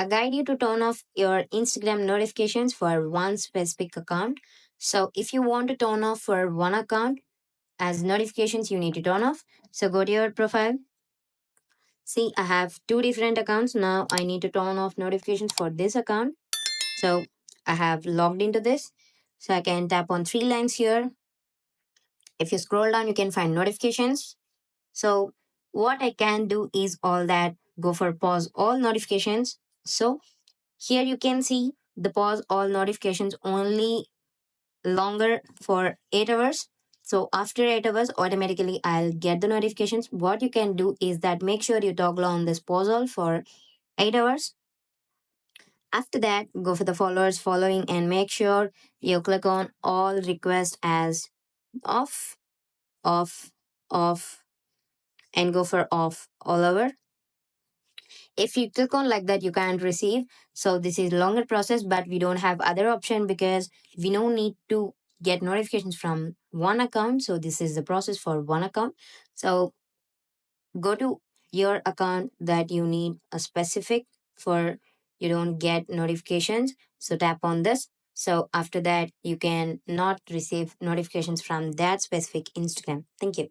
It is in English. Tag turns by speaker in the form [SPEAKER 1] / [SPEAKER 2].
[SPEAKER 1] I guide you to turn off your Instagram notifications for one specific account. So if you want to turn off for one account as notifications, you need to turn off. So go to your profile. See, I have two different accounts. Now I need to turn off notifications for this account. So I have logged into this. So I can tap on three lines here. If you scroll down, you can find notifications. So what I can do is all that go for pause all notifications. So here you can see the pause all notifications only longer for 8 hours. So after 8 hours, automatically I'll get the notifications. What you can do is that make sure you toggle on this pause all for 8 hours. After that, go for the followers following and make sure you click on all request as off, off, off, and go for off all over. If you click on like that, you can't receive. So this is longer process, but we don't have other option because we don't need to get notifications from one account. So this is the process for one account. So go to your account that you need a specific for you don't get notifications. So tap on this. So after that, you can not receive notifications from that specific Instagram. Thank you.